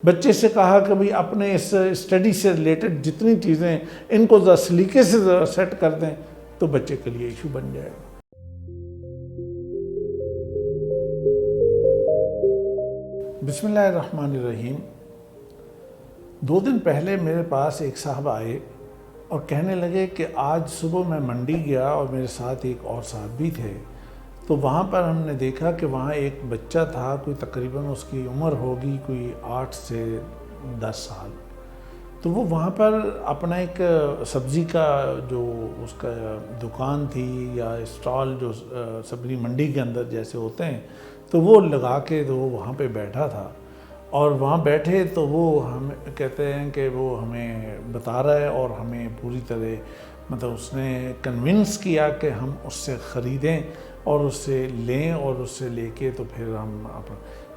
بچے سے کہا کہ بھئی اپنے اس اسٹڈی سے ریلیٹڈ جتنی چیزیں ان کو ذرا سلیقے سے سیٹ کر دیں تو بچے کے لیے ایشو بن جائے گا۔ بسم اللہ الرحمن الرحیم۔ 2 دن پہلے میرے پاس ایک صاحب آئے اور کہنے لگے کہ آج صبح میں منڈی گیا اور میرے ساتھ ایک اور صاحب بھی تھے، تو وہاں پر ہم نے دیکھا کہ وہاں ایک بچہ تھا، کوئی تقریباً اس کی عمر ہوگی کوئی 8 سے 10 سال، تو وہ وہاں پر اپنا ایک سبزی کا جو اس کا دکان تھی یا اسٹال جو سبزی منڈی کے اندر جیسے ہوتے ہیں تو وہ لگا کے تو وہ وہاں پہ بیٹھا تھا، اور وہاں بیٹھے تو وہ ہم کہتے ہیں کہ وہ ہمیں بتا رہا ہے اور ہمیں پوری طرح مطلب اس نے کنونس کیا کہ ہم اس سے خریدیں اور اس سے لیں اور اس سے لے کے تو پھر ہم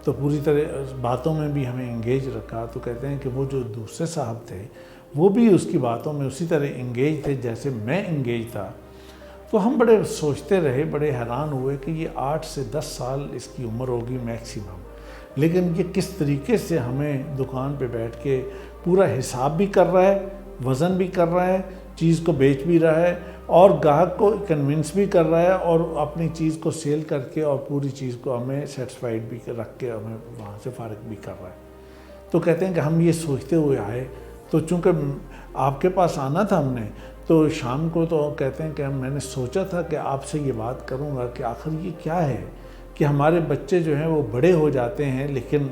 تو پوری طرح باتوں میں بھی ہمیں انگیج رکھا۔ تو کہتے ہیں کہ وہ جو دوسرے صاحب تھے وہ بھی اس کی باتوں میں اسی طرح انگیج تھے جیسے میں انگیج تھا۔ تو ہم بڑے سوچتے رہے، بڑے حیران ہوئے کہ یہ 8 سے 10 سال اس کی عمر ہوگی میکسیمم، لیکن یہ کس طریقے سے ہمیں دکان پہ بیٹھ کے پورا حساب بھی کر رہا ہے، وزن بھی کر رہا ہے، چیز کو بیچ بھی رہا ہے اور گاہک کو کنونس بھی کر رہا ہے اور اپنی چیز کو سیل کر کے اور پوری چیز کو ہمیں سیٹسفائیڈ بھی رکھ کے ہمیں وہاں سے فارغ بھی کر رہا ہے۔ تو کہتے ہیں کہ ہم یہ سوچتے ہوئے آئے، تو چونکہ آپ کے پاس آنا تھا ہم نے، تو شام کو تو کہتے ہیں کہ میں نے سوچا تھا کہ آپ سے یہ بات کروں گا کہ آخر یہ کیا ہے کہ ہمارے بچے جو ہیں وہ بڑے ہو جاتے ہیں لیکن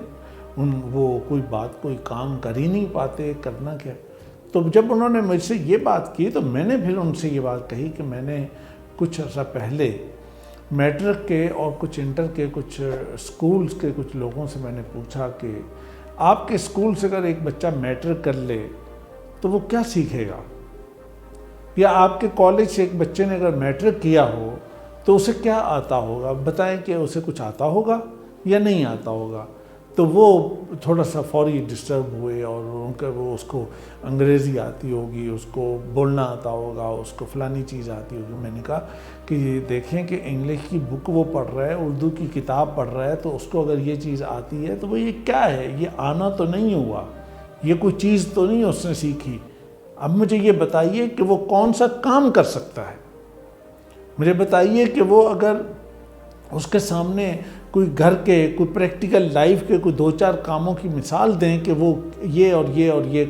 وہ کوئی بات کوئی کام کر ہی نہیں پاتے، کرنا کیا۔ تو جب انہوں نے مجھ سے یہ بات کی تو میں نے پھر ان سے یہ بات کہی کہ میں نے کچھ عرصہ پہلے میٹرک کے اور کچھ انٹر کے کچھ سکولز کے کچھ لوگوں سے میں نے پوچھا کہ آپ کے سکول سے اگر ایک بچہ میٹرک کر لے تو وہ کیا سیکھے گا، یا آپ کے کالج سے ایک بچے نے اگر میٹرک کیا ہو تو اسے کیا آتا ہوگا، بتائیں کہ اسے کچھ آتا ہوگا یا نہیں آتا ہوگا۔ تو وہ تھوڑا سا فوری ڈسٹرب ہوئے اور ان کا وہ اس کو انگریزی آتی ہوگی، اس کو بولنا آتا ہوگا، اس کو فلانی چیز آتی ہوگی۔ میں نے کہا کہ یہ دیکھیں کہ انگلش کی بک وہ پڑھ رہا ہے، اردو کی کتاب پڑھ رہا ہے، تو اس کو اگر یہ چیز آتی ہے تو وہ یہ کیا ہے، یہ آنا تو نہیں ہوا، یہ کوئی چیز تو نہیں اس نے سیکھی۔ اب مجھے یہ بتائیے کہ وہ کون سا کام کر سکتا ہے، مجھے بتائیے کہ وہ اگر اس کے سامنے کوئی گھر کے کوئی پریکٹیکل لائف کے کوئی 2-4 کاموں کی مثال دیں کہ وہ یہ اور یہ اور یہ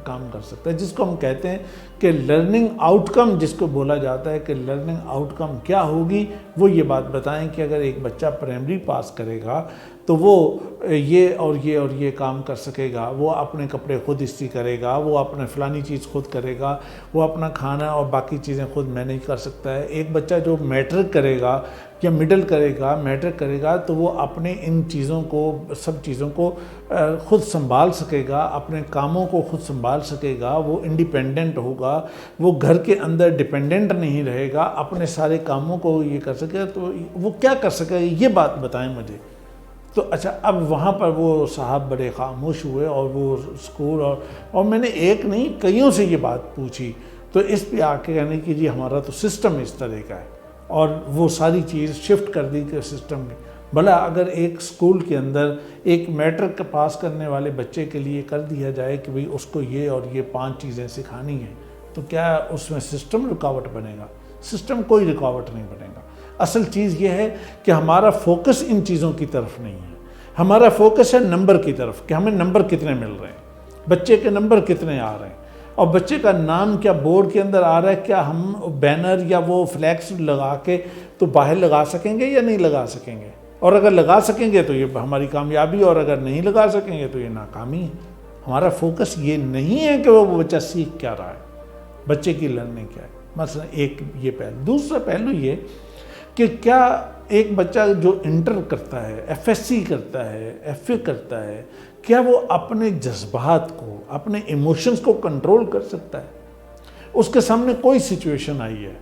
کام کر سکتا ہے، جس کو ہم کہتے ہیں کہ لرننگ آؤٹ کم، جس کو بولا جاتا ہے کہ لرننگ آؤٹ کم کیا ہوگی، وہ یہ بات بتائیں کہ اگر ایک بچہ پرائمری پاس کرے گا تو وہ یہ اور یہ اور یہ کام کر سکے گا، وہ اپنے کپڑے خود استری کرے گا، وہ اپنے فلانی چیز خود کرے گا، وہ اپنا کھانا اور باقی چیزیں خود مینیج کر سکتا ہے۔ ایک بچہ جو میٹرک کرے گا یا مڈل کرے گا، میٹرک کرے گا تو وہ اپنے ان چیزوں کو سب چیزوں کو خود سنبھال سکے گا، اپنے کاموں کو خود سنبھال سکے گا، وہ انڈیپینڈنٹ ہوگا، وہ گھر کے اندر ڈیپینڈنٹ نہیں رہے گا، اپنے سارے کاموں کو یہ کر سکے گا۔ تو وہ کیا کر سکے گا، یہ بات بتائیں مجھے۔ تو اچھا، اب وہاں پر وہ صاحب بڑے خاموش ہوئے اور وہ اسکول اور میں نے ایک نہیں کئیوں سے یہ بات پوچھی، تو اس پہ آ کے کہنے کہ جی ہمارا تو سسٹم اس طرح کا ہے، اور وہ ساری چیز شفٹ کر دی کہ سسٹم میں بھلا اگر ایک اسکول کے اندر ایک میٹرک پاس کرنے والے بچے کے لیے کر دیا جائے کہ بھئی اس کو یہ اور یہ 5 چیزیں سکھانی ہیں، تو کیا اس میں سسٹم رکاوٹ بنے گا؟ سسٹم کوئی رکاوٹ نہیں بنے گا۔ اصل چیز یہ ہے کہ ہمارا فوکس ان چیزوں کی طرف نہیں ہے، ہمارا فوکس ہے نمبر کی طرف کہ ہمیں نمبر کتنے مل رہے ہیں، بچے کے نمبر کتنے آ رہے ہیں، اور بچے کا نام کیا بورڈ کے اندر آ رہا ہے، کیا ہم بینر یا وہ فلیکس لگا کے تو باہر لگا سکیں گے یا نہیں لگا سکیں گے، اور اگر لگا سکیں گے تو یہ ہماری کامیابی، اور اگر نہیں لگا سکیں گے تو یہ ناکامی ہے۔ ہمارا فوکس یہ نہیں ہے کہ وہ بچہ سیکھ کیا رہا ہے، بچے کی لرننگ کیا ہے۔ مثلا ایک یہ پہلو، دوسرا پہلو یہ کہ کیا ایک بچہ جو انٹر کرتا ہے، ایف ایس سی کرتا ہے، ایف اے کرتا ہے، کیا وہ اپنے جذبات کو، اپنے ایموشنز کو کنٹرول کر سکتا ہے؟ اس کے سامنے کوئی سچویشن آئی ہے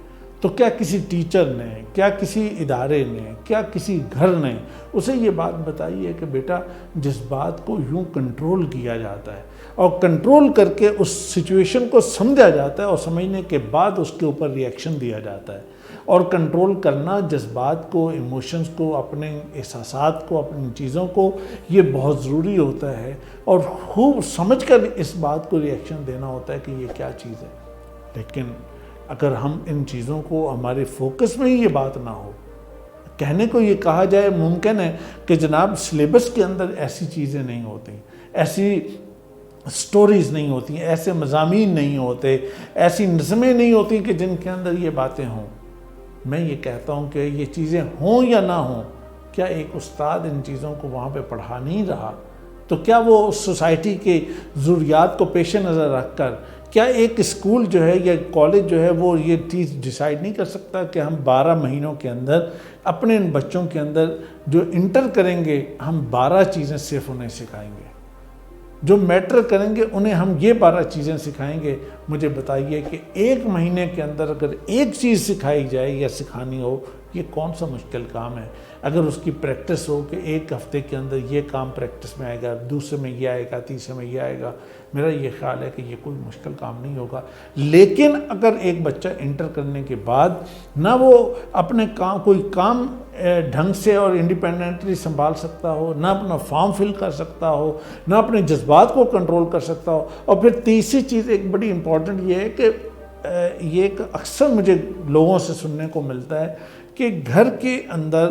تو کیا کسی ٹیچر نے، کیا کسی ادارے نے، کیا کسی گھر نے اسے یہ بات بتائی ہے کہ بیٹا جذبات کو یوں کنٹرول کیا جاتا ہے، اور کنٹرول کر کے اس سچویشن کو سمجھا جاتا ہے، اور سمجھنے کے بعد اس کے اوپر ری ایکشن دیا جاتا ہے، اور کنٹرول کرنا جذبات کو، ایموشنز کو، اپنے احساسات کو، اپنی چیزوں کو، یہ بہت ضروری ہوتا ہے، اور خوب سمجھ کر اس بات کو ریئیکشن دینا ہوتا ہے کہ یہ کیا چیز ہے۔ لیکن اگر ہم ان چیزوں کو، ہمارے فوکس میں ہی یہ بات نہ ہو، کہنے کو یہ کہا جائے، ممکن ہے کہ جناب سلیبس کے اندر ایسی چیزیں نہیں ہوتی، ایسی سٹوریز نہیں ہوتی، ایسے مضامین نہیں ہوتے، ایسی نظمیں نہیں ہوتی کہ جن کے اندر یہ باتیں ہوں۔ میں یہ کہتا ہوں کہ یہ چیزیں ہوں یا نہ ہوں، کیا ایک استاد ان چیزوں کو وہاں پہ پڑھا نہیں رہا؟ تو کیا وہ سوسائٹی کے ضروریات کو پیش نظر رکھ کر، کیا ایک اسکول جو ہے یا کالج جو ہے وہ یہ چیز ڈیسائیڈ نہیں کر سکتا کہ ہم 12 مہینوں کے اندر اپنے ان بچوں کے اندر جو انٹر کریں گے، ہم 12 چیزیں صرف انہیں سکھائیں گے، جو میٹر کریں گے انہیں ہم یہ 12 چیزیں سکھائیں گے؟ مجھے بتائیے کہ ایک مہینے کے اندر اگر ایک چیز سکھائی جائے یا سکھانی ہو، یہ کون سا مشکل کام ہے؟ اگر اس کی پریکٹس ہو کہ ایک ہفتے کے اندر یہ کام پریکٹس میں آئے گا، دوسرے میں یہ آئے گا، تیسرے میں یہ آئے گا، میرا یہ خیال ہے کہ یہ کوئی مشکل کام نہیں ہوگا۔ لیکن اگر ایک بچہ انٹر کرنے کے بعد نہ وہ اپنے کوئی کام ڈھنگ سے اور انڈیپینڈنٹلی سنبھال سکتا ہو، نہ اپنا فارم فل کر سکتا ہو، نہ اپنے جذبات کو کنٹرول کر سکتا ہو، اور پھر تیسری چیز ایک بڑی امپورٹنٹ یہ ہے کہ یہ ایک اکثر مجھے لوگوں سے سننے کو ملتا ہے کہ گھر کے اندر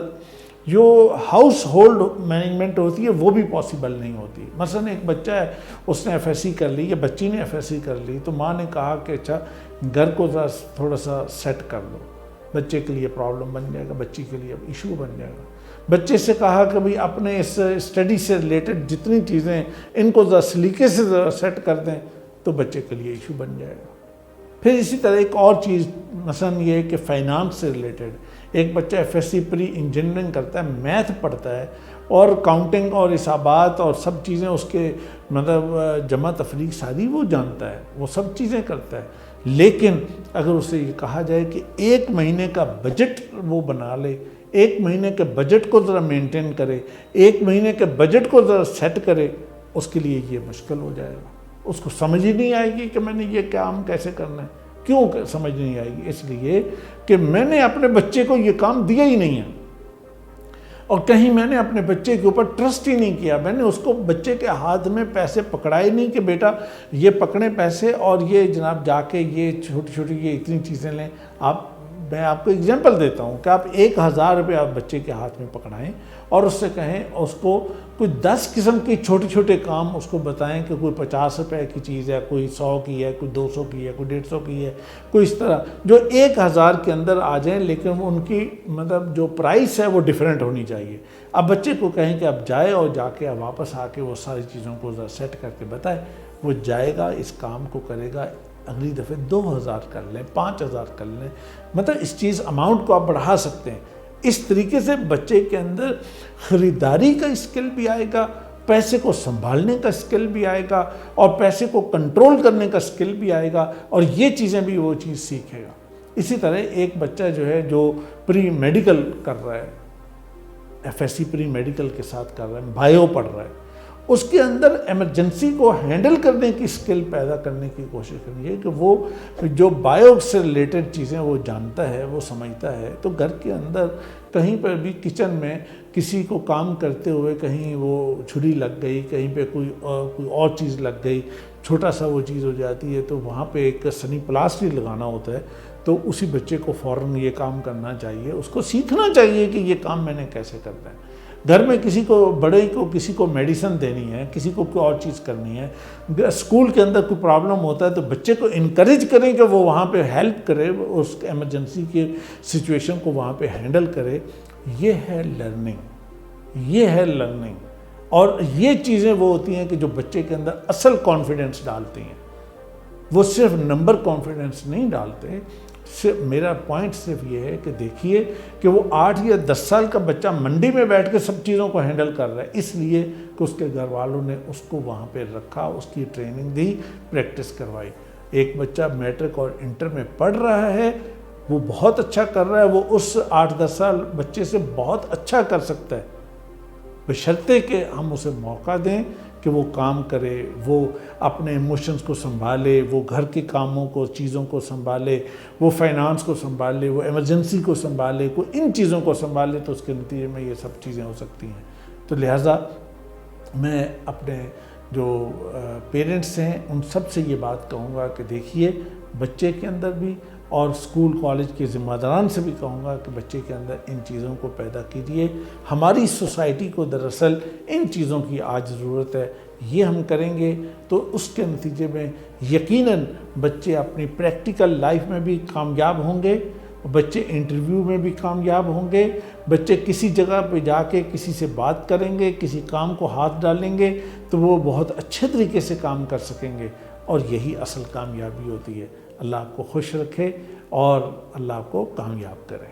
جو ہاؤس ہولڈ مینجمنٹ ہوتی ہے وہ بھی پاسبل نہیں ہوتی۔ مثلا ایک بچہ ہے، اس نے ایف ایس سی کر لی یا بچی نے ایف ایس سی کر لی، تو ماں نے کہا کہ اچھا گھر کو تھوڑا سا سیٹ کر لو، بچے کے لیے پرابلم بن جائے گا، بچی کے لیے ایشو بن جائے گا۔ بچے سے کہا کہ بھئی اپنے اس اسٹڈی سے ریلیٹڈ جتنی چیزیں ان کو ذرا سلیقے سے سیٹ کر دیں، تو بچے کے لیے ایشو بن جائے گا۔ پھر اسی طرح ایک اور چیز مثلا یہ ہے کہ فائنانس سے ریلیٹڈ ایک بچہ F S C pre engineering کرتا ہے، میتھ پڑھتا ہے، اور کاؤنٹنگ اور حسابات اور سب چیزیں اس کے مطلب جمع تفریق ساری وہ جانتا ہے، وہ سب چیزیں کرتا ہے۔ لیکن اگر اسے یہ کہا جائے کہ ایک مہینے کا بجٹ وہ بنا لے، ایک مہینے کے بجٹ کو ذرا مینٹین کرے، ایک مہینے کے بجٹ کو ذرا سیٹ کرے، اس کے لیے یہ مشکل ہو جائے گا۔ اس کو سمجھ ہی نہیں آئے گی کہ میں نے یہ کام کیسے کرنا ہے۔ کیوں سمجھ نہیں آئے گی؟ اس لیے کہ میں نے اپنے بچے کو یہ کام دیا ہی نہیں ہے، اور کہیں میں نے اپنے بچے کے اوپر ٹرسٹ ہی نہیں کیا، میں نے اس کو بچے کے ہاتھ میں پیسے پکڑائے نہیں کہ بیٹا یہ پکڑیں پیسے، اور یہ جناب جا کے یہ چھوٹی چھوٹی یہ اتنی چیزیں لیں۔ میں آپ کو اگزامپل دیتا ہوں کہ آپ 1000 روپے آپ بچے کے ہاتھ میں پکڑائیں اور اس سے کہیں اس کو کوئی 10 قسم کے چھوٹے چھوٹے کام اس کو بتائیں کہ کوئی 50 روپے کی چیز ہے، کوئی 100 کی ہے، کوئی 200 کی ہے، کوئی 150 کی ہے، کوئی اس طرح جو 1000 کے اندر آ جائیں، لیکن ان کی مطلب جو پرائس ہے وہ ڈیفرنٹ ہونی چاہیے۔ اب بچے کو کہیں کہ اب جائے اور جا کے اب واپس آ کے وہ ساری چیزوں کو سیٹ کر کے بتائے، وہ جائے گا، اس کام کو کرے گا، اگلی دفعہ 2000 کر لیں، 5000 کر لیں، مطلب اس چیز اماؤنٹ کو آپ بڑھا سکتے ہیں۔ اس طریقے سے بچے کے اندر خریداری کا اسکل بھی آئے گا، پیسے کو سنبھالنے کا اسکل بھی آئے گا، اور پیسے کو کنٹرول کرنے کا اسکل بھی آئے گا، اور یہ چیزیں بھی وہ چیز سیکھے گا۔ اسی طرح ایک بچہ جو ہے جو پری میڈیکل کر رہا ہے، F S C pre medical کے ساتھ کر رہا ہے، بائیو پڑھ رہا ہے، اس کے اندر ایمرجنسی کو ہینڈل کرنے کی اسکل پیدا کرنے کی کوشش کرنی ہے کہ وہ جو بائیو سے ریلیٹڈ چیزیں وہ جانتا ہے، وہ سمجھتا ہے، تو گھر کے اندر کہیں پر بھی کچن میں کسی کو کام کرتے ہوئے کہیں وہ چھری لگ گئی، کہیں پہ کوئی اور چیز لگ گئی، چھوٹا سا وہ چیز ہو جاتی ہے، تو وہاں پہ ایک سنی پلاسٹر لگانا ہوتا ہے، تو اسی بچے کو فوراً یہ کام کرنا چاہیے، اس کو سیکھنا چاہیے کہ یہ کام میں نے کیسے کرنا ہے۔ گھر میں کسی کو بڑے کو کسی کو میڈیسن دینی ہے، کسی کو کوئی اور چیز کرنی ہے، اسکول کے اندر کوئی پرابلم ہوتا ہے تو بچے کو انکریج کریں کہ وہ وہاں پہ ہیلپ کرے، اس ایمرجنسی کی سچویشن کو وہاں پہ ہینڈل کرے۔ یہ ہے لرننگ، یہ ہے لرننگ، اور یہ چیزیں وہ ہوتی ہیں کہ جو بچے کے اندر اصل کانفیڈنس ڈالتی ہیں۔ وہ صرف نمبر کانفیڈنس نہیں ڈالتے، میرا پوائنٹ صرف یہ ہے کہ دیکھیے کہ وہ 8 یا 10 سال کا بچہ منڈی میں بیٹھ کے سب چیزوں کو ہینڈل کر رہا ہے، اس لیے کہ اس کے گھر والوں نے اس کو وہاں پہ رکھا، اس کی ٹریننگ دی، پریکٹس کروائی۔ ایک بچہ میٹرک اور انٹر میں پڑھ رہا ہے، وہ بہت اچھا کر رہا ہے، وہ اس 8-10 سال بچے سے بہت اچھا کر سکتا ہے، بشرطے کہ ہم اسے موقع دیں کہ وہ کام کرے، وہ اپنے ایموشنز کو سنبھالے، وہ گھر کے کاموں کو، چیزوں کو سنبھالے، وہ فائنانس کو سنبھالے، وہ ایمرجنسی کو سنبھالے، کو ان چیزوں کو سنبھالے، تو اس کے نتیجے میں یہ سب چیزیں ہو سکتی ہیں۔ تو لہٰذا میں اپنے جو پیرنٹس ہیں ان سب سے یہ بات کہوں گا کہ دیکھیے بچے کے اندر بھی، اور اسکول کالج کے ذمہ داران سے بھی کہوں گا کہ بچے کے اندر ان چیزوں کو پیدا کیجیے۔ ہماری سوسائٹی کو دراصل ان چیزوں کی آج ضرورت ہے، یہ ہم کریں گے تو اس کے نتیجے میں یقیناً بچے اپنی پریکٹیکل لائف میں بھی کامیاب ہوں گے، بچے انٹرویو میں بھی کامیاب ہوں گے، بچے کسی جگہ پہ جا کے کسی سے بات کریں گے، کسی کام کو ہاتھ ڈالیں گے تو وہ بہت اچھے طریقے سے کام کر سکیں گے، اور یہی اصل کامیابی ہوتی ہے۔ اللہ آپ کو خوش رکھے اور اللہ آپ کو کامیاب کرے۔